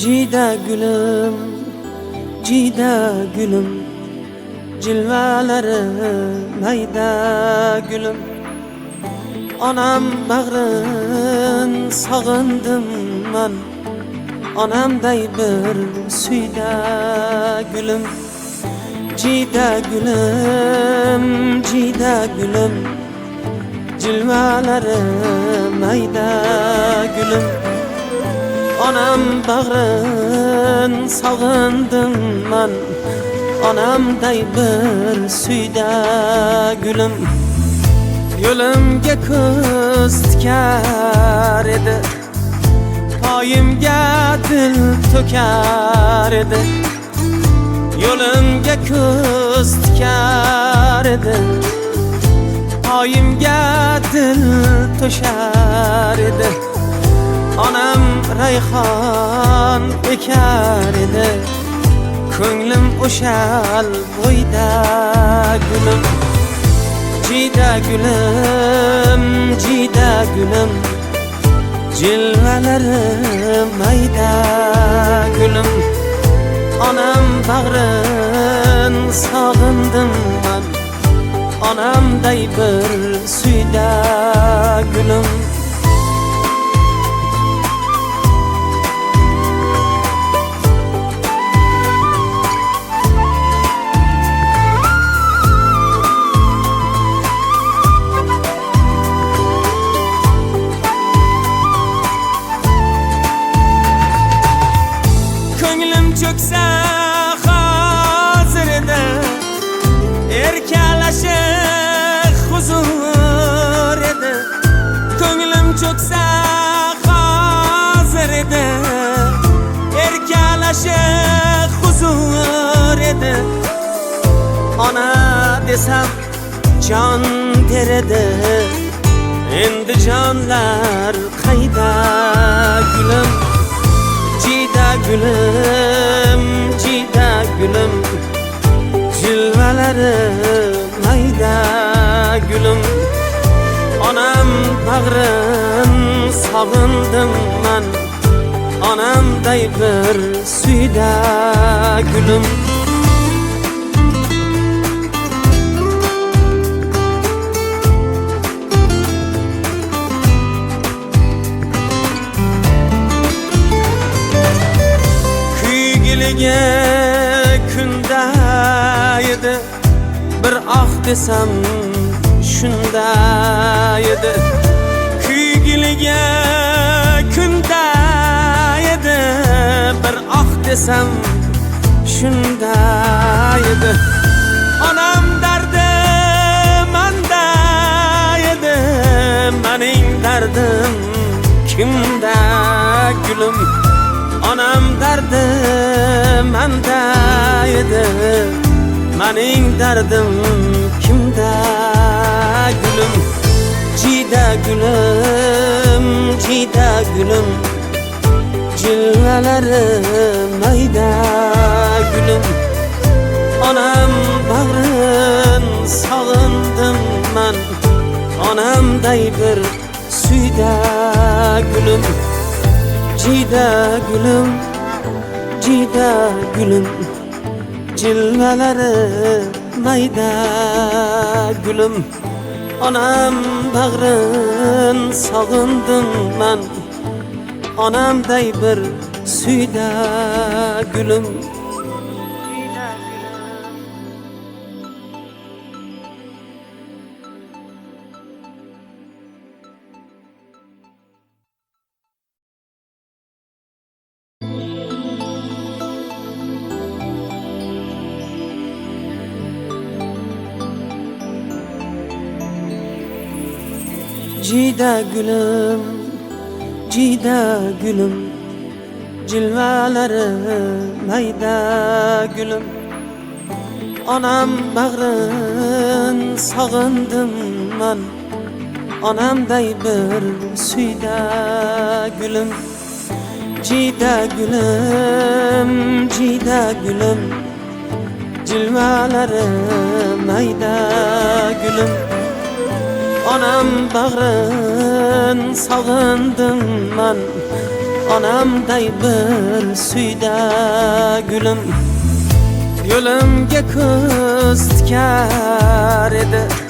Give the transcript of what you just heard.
Cida gülüm, cida gülüm, cilveleri mayda gülüm. Anam bağrın sağındım ben, anamday bir süyda gülüm. Cida gülüm, cida gülüm, cilveleri mayda gülüm. Anam bağrın sağındım ben, anamday bir süyda gülüm. Yo'limga ko'z tikar edi, poyimga dil to'kar edi. Yo'limga ko'z tikar edi, poyimga dil to'shar edi. Anam rayhon ekar edi, ko'nglim o'shal bo'yda gülüm. Cida gülüm, cida gülüm, cilveleri mayda gülüm. Anam bağrın sağındım ben, anamday bir süyda gülüm. Çökse hazır ede, erkalaşık huzur ede. Könglim çökse hazır ede, erkalaşık huzur ede. Ana desem can terede, endi canlar kayda gülüm. Cida gülüm, cida gülüm, cilveleri mayda gülüm. Anam bağrın sağındım ben, anamday bir süyda gülüm. Kunda edi, bir ah desem şunda edi. Kuygiliga kunda edi, bir ah desem şunda edi. Anam derdi manda edi, mening derdim kimda gülüm. Anam derdi manda edi, mening derdim kimda gülüm. Cida gülüm, cida gülüm, cilveleri mayda gülüm. Anam bağrın sağındım ben, anamday bir süyda gülüm. Cida gülüm, cida gülüm, cilveleri mayda gülüm. Anam bağrın sağındım ben, anamday bir süyda gülüm. Cida gülüm, cida gülüm, cilveleri mayda gülüm. Anam bağrın sağındım ben, anamday bir süyda gülüm. Cida gülüm, cida gülüm, cilveleri mayda gülüm. Anam bağrın sağındım ben, Onamday bir suyda gülüm Yo'limga ko'z tikar edi